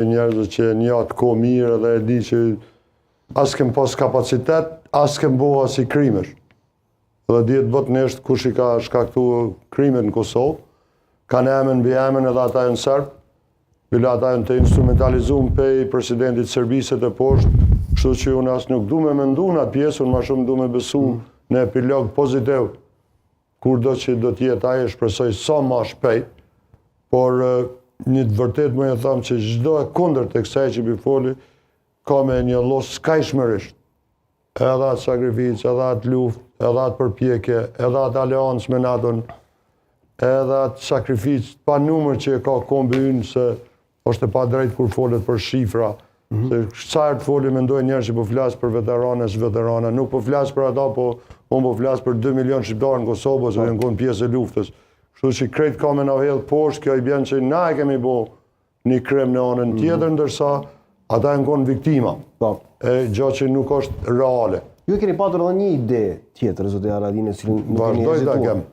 Njerëzve që një atë ko mirë dhe e di që as kem pas kapacitet, as kem bo as i krimesh. Dhe djetë botënisht kush i ka shkaktu krimet në Kosovë, kanë emën bë emën edhe ata e në Serb, bile ata e në të instrumentalizum pej presidentit Serbisë të poshtë, kështu që unë as nuk du me mendu në atë pjesë, unë ma shumë du me besu në epilog pozitiv, kur do që do tjetë aje shpresoj sa ma shpejt, por një të vërtet më e thamë që çdo e kundër të kësaj që bi foli, ka me një los skajshmërisht. Edhe atë sakrificë, edhe atë luftë, edhe atë përpjekje, edhe atë aleancë me NATO-n, edhe atë sakrificë pa numër që e ka kombi ynë, se është e pa drejt kur folet për shifra. Se sa herë të foli mendoj njerë që po flasë për veterana, nuk po flasë për ata, po unë po flasë për 2 milion shqiptarë në Kosovë, ose në konë pjesë e luftës. Kështu që krejt ka me në hedhë poshtë, kjo i bjen që na e kemi bo një krem në anën tjetër, ndërsa ata e në konë viktima. E gjatë që nuk është reale. Ju e keni patur edhe një ide tjetër, zote Haradinaj, si nuk keni hezituar.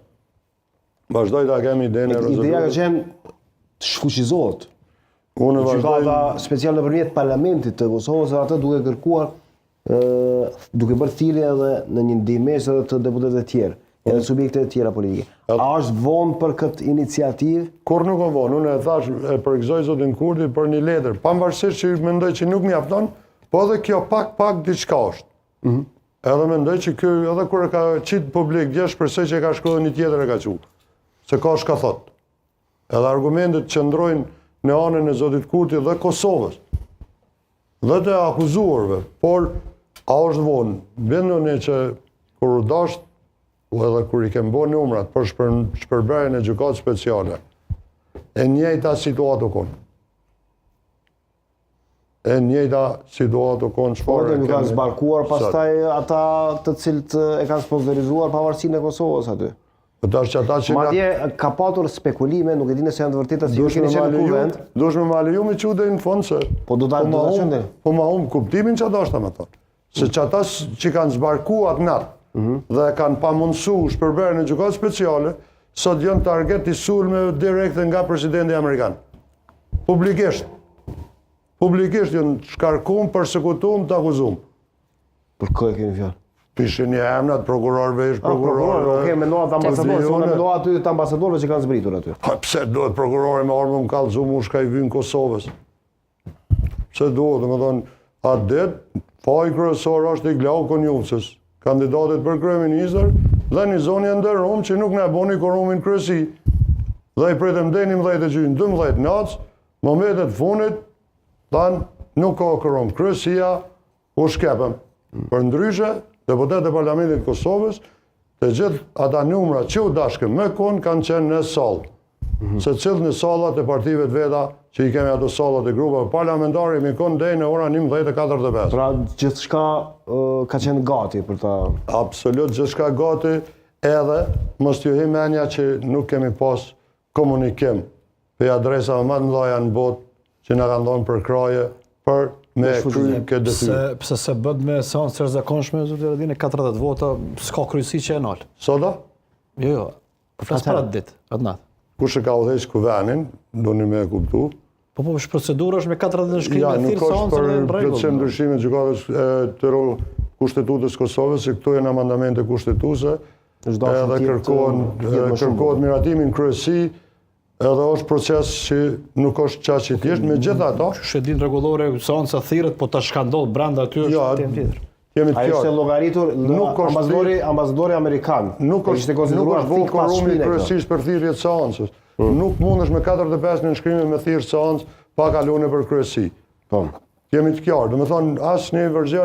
Vazhdoj të kemi ide në rezultuar. Ideja ka qenë të shfuqizohet. Gjykata special nëpërmjet parlamentit të Kosovës, atë duke kërkuar, duke bërë thirrje edhe në një ndihmës edhe të deputetëve të tjerë, edhe subjekte të tjera politike. A është vonë për këtë iniciativë? Kur nuk o vonë, unë e thash, e përgëzoj zotin Kurti për një letër, pavarësisht që mendoj që nuk mjafton, po edhe kjo pak diçka është. Edhe mendoj që kjo, edhe kur e ka qitë publik, dje shpresoj që e ka shkruar një tjetër e ka qu. Se ka shka thot. Edhe argumentet që ndrojnë në anën e zotit Kurti dhe Kosovës, dhe të akuzuarve, por a është vonë, bindoni që kur u dasht, edhe kur i kem bo numrat për shpërberjen e gjykatë speciale, e njëjta situatë u konë. E njëjta situatë u konë. Por dhe nuk kanë zbarkuar pastaj ata të cilët e kanë sponsorizuar pavarësinë e Kosovës aty. Madje ka patur spekulime, nuk e di nëse janë të vërteta si ju keni qenë në kuvend. Dush me ma leju me qude në fond se... Po do ta qëndër? Po ma humë kuptimin që ata është me thonë. Se që ata që kanë zbarkuar natë, dhe kanë pamundësu shpërberjen e gjykatë speciale, sot janë target i sulme direkte nga presidenti Amerikan. Publikisht. Publikisht janë shkarkum, përsekutum, të akuzum. Për kë e keni fjallë? Pishin një emnat, prokurorve, ish prokurorve. Oke, mendohat ambasadorë, se unë mendohat aty të ambasadorëve që kanë zbritur aty. Pse duhet prokurore me armë më kalëzu mu shka i vynë Kosovës? Pse duhet, dhe më thonë, atë dit, faj kryesor është i Glau Konjufësës, kandidatit për kryeministër, dhe një zonjë ndërrum që nuk ne boni korumin kryesi. Dhe i pretëm denim dhe i të gjynë 12 natës, momentet funit, thanë nuk ka korum kryesia, u shkepem. Për ndryshe, deputetet e Parlamentit Kosovës, të gjithë ata numra që u dashkëm me konë kanë qenë në salë. Se cilë në salat e partive të veta që i kemi ato salat e grupeve parlamentare, mi konë dhej në ora 11:45. Pra gjithë shka ka qenë gati për ta... Absolut, gjithë shka gati, edhe mos t'ju menja që nuk kemi pas komunikim për adresa më të mëdha në botë që na kanë dhënë për kraje për me kryen këtë detyrë. Pse se bët me seancë jashtëzakonshme, zotë Haradinaj, 40 vota, s'ka kryesi që e nal. Soda? Jo, po flas për atë ditë, atë natë. Kush e ka udhëheq kuvenin, doni me e kuptu. Po procedura është me 40 shkrimë e thirrë seancën e rregull. Nuk është ndryshime gjykatës të Kushtetutës Kosovës, se këto janë amandamente kushtetuese, edhe kërkohet miratimin kryesi, edhe është proces që nuk është qaq i thjeshtë, megjithatë. Shedin rregullore, seanca thirret, po ta shkandol brenda aty është temë tjetër. Ai ishte llogaritur ambasadori amerikan. Nuk është vogël korumi kryesisht për thirrje të seancës. Nuk mundesh me 45 në shkrimë me thirrje seancë pa kaluar për kryesi. Po. Jemi të qartë, do të thonë asnjë version